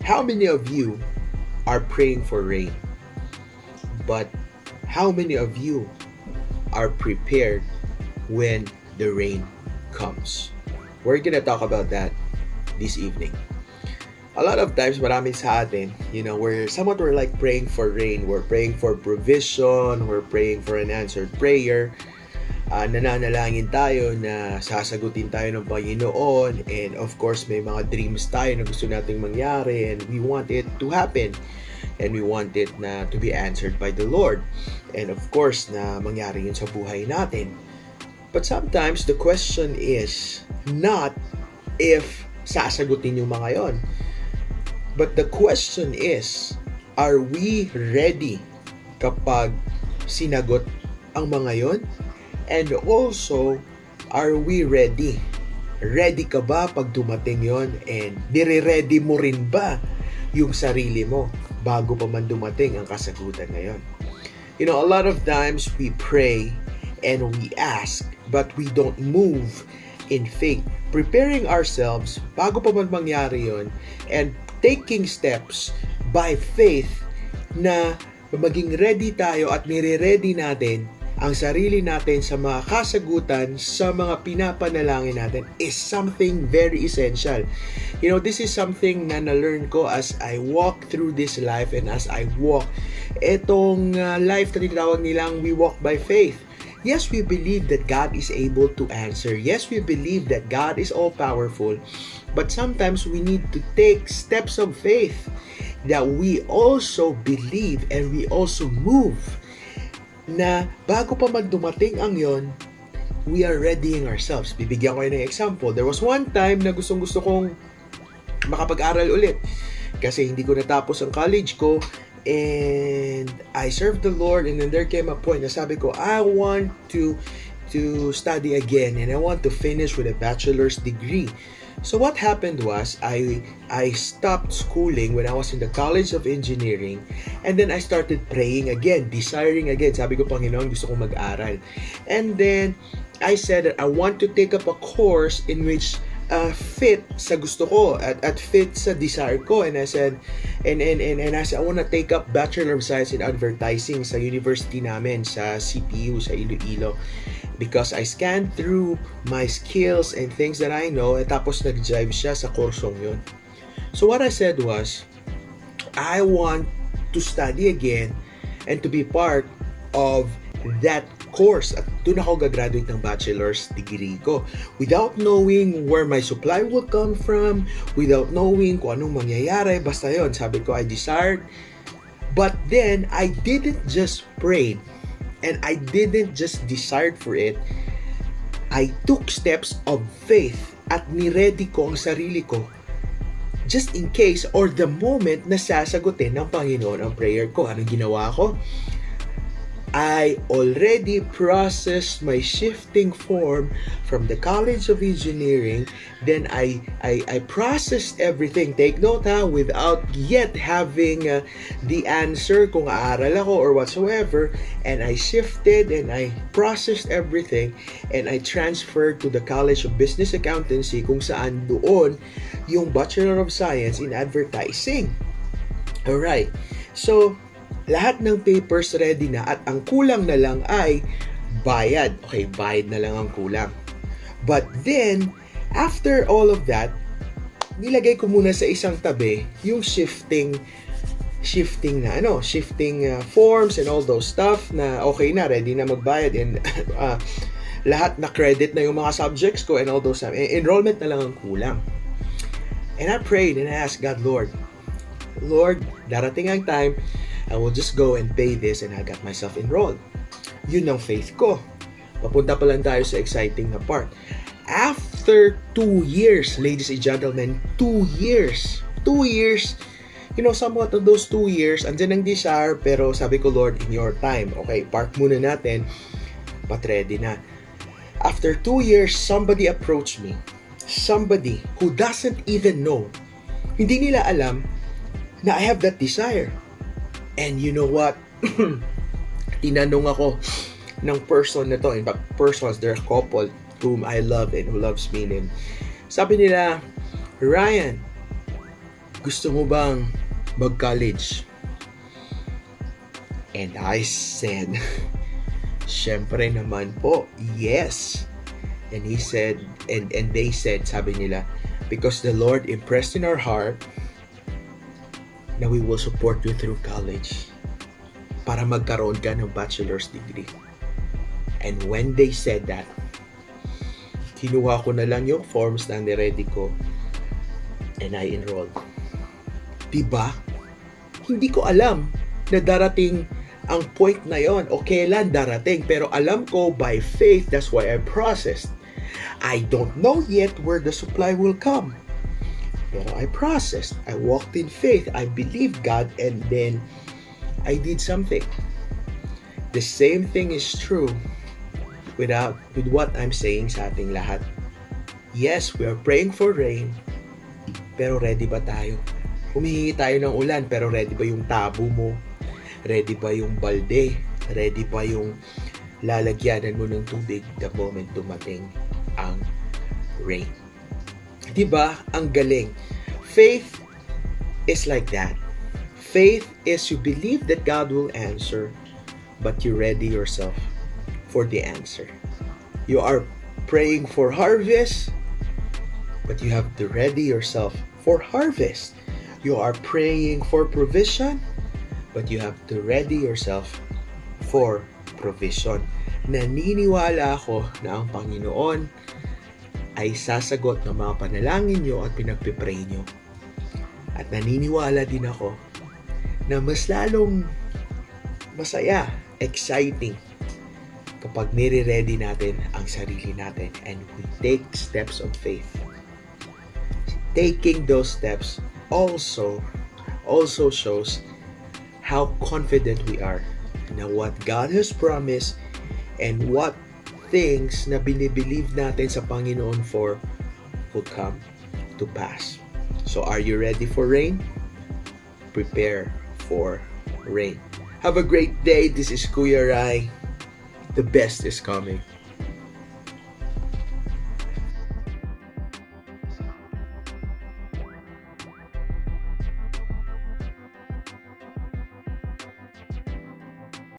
How many of you are praying for rain? But how many of you are prepared when the rain comes? We're gonna talk about that this evening. A lot of times, marami sa atin, we're like praying for rain, we're praying for provision, we're praying for an answered prayer, nananalangin tayo na sasagutin tayo ng Panginoon, and of course, may mga dreams tayo na gusto nating mangyari, and we want it to happen, and we want it na to be answered by the Lord, and of course, na mangyari yun sa buhay natin. But sometimes, the question is not if sasagutin yung mga yon. But the question is, are we ready kapag sinagot ang mga yon? And also, are we ready? Ready ka ba pag dumating yon? And dire-ready mo rin ba yung sarili mo bago pa man dumating ang kasagutan na yon? A lot of times we pray and we ask, but we don't move in faith. Preparing ourselves bago pa man mangyari yon, and taking steps by faith na maging ready tayo at nire-ready natin ang sarili natin sa mga kasagutan sa mga pinapanalangin natin is something very essential. This is something na na-learn ko as I walk through this life, and as I walk etong life na tinatawag nilang we walk by faith. Yes, we believe that God is able to answer. Yes, we believe that God is all-powerful. But sometimes we need to take steps of faith that we also believe and we also move na bago pa man dumating ang yon, we are readying ourselves. Bibigyan ko ng example. There was one time na gustong-gusto kong makapag-aral ulit kasi hindi ko natapos ang college ko, and I served the Lord, and then there came a point na sabi ko, I want to study again, and I want to finish with a bachelor's degree. So what happened was, I stopped schooling when I was in the College of Engineering, and then I started praying again, desiring again. Sabi ko, Panginoon, gusto kong mag-aral. And then I said that I want to take up a course in which fit sa gusto ko at fit sa desire ko, and I said I want to take up Bachelor of Science in Advertising sa university namin sa CPU sa Iloilo, because I scanned through my skills and things that I know, at tapos nag-jive siya sa kursong yun. So what I said was, I want to study again and to be part of that course, at doon ako gagraduate ng bachelor's degree ko without knowing where my supply would come from, without knowing kung anong mangyayari. Basta yon, sabi ko, I desired. But then I didn't just pray and I didn't just desire for it. I took steps of faith at niready ko ang sarili ko just in case or the moment na sasagutin ng Panginoon ang prayer ko. Anong ginawa ko? I already processed my shifting form from the College of Engineering. Then I processed everything. Take note without yet having the answer kung aaral ako or whatsoever. And I shifted and I processed everything, and I transferred to the College of Business Accountancy, kung saan doon yung Bachelor of Science in Advertising. Alright, so lahat ng papers ready na, at ang kulang na lang ay bayad. Okay, bayad na lang ang kulang. But then, after all of that, nilagay ko muna sa isang tabi yung shifting forms and all those stuff na okay na, ready na magbayad, and lahat na credit na yung mga subjects ko and all those stuff. Enrollment na lang ang kulang. And I prayed and I asked God, Lord, darating ang time I will just go and pay this, and I got myself enrolled. Yun ang faith ko. Papunta pa lang tayo sa exciting na part. After 2 years, ladies and gentlemen, 2 years, somewhat of those 2 years, andyan ang desire, pero sabi ko, Lord, in your time, okay, park muna natin, but ready na. After 2 years, somebody approached me. Somebody who doesn't even know. Hindi nila alam na I have that desire. And you know what? Tinanong ako ng person na to. In fact, persons, they're a couple whom I love and who loves me. And sabi nila, Ryan, gusto mo bang mag-college? And I said, syempre naman po, yes. And he said, and they said, sabi nila, because the Lord impressed in our heart na we will support you through college para magkaroon ka ng bachelor's degree. And when they said that, kinuha ko na lang yung forms na niready ko and I enrolled. Diba? Hindi ko alam na darating ang point na yon o kailan darating, pero alam ko by faith, that's why I processed. I don't know yet where the supply will come, pero I processed. I walked in faith. I believed God, and then I did something. The same thing is true with what I'm saying sa ating lahat. Yes, we are praying for rain, pero ready ba tayo? Humihingi tayo ng ulan, pero ready ba yung tabo mo? Ready ba yung balde? Ready ba yung lalagyanan mo ng tubig the moment dumating ang rain? Diba? Ang galing. Faith is like that. Faith is you believe that God will answer, but you ready yourself for the answer. You are praying for harvest, but you have to ready yourself for harvest. You are praying for provision, but you have to ready yourself for provision. Naniniwala ako na ang Panginoon ay sasagot ng mga panalangin nyo at pinagpipray nyo. At naniniwala din ako na mas lalong masaya, exciting kapag nire-ready natin ang sarili natin and we take steps of faith. Taking those steps also shows how confident we are na what God has promised and what things na binibelieve natin sa Panginoon for will come to pass. So are you ready for rain? Prepare for rain. Have a great day. This is Kuya Rai. The best is coming.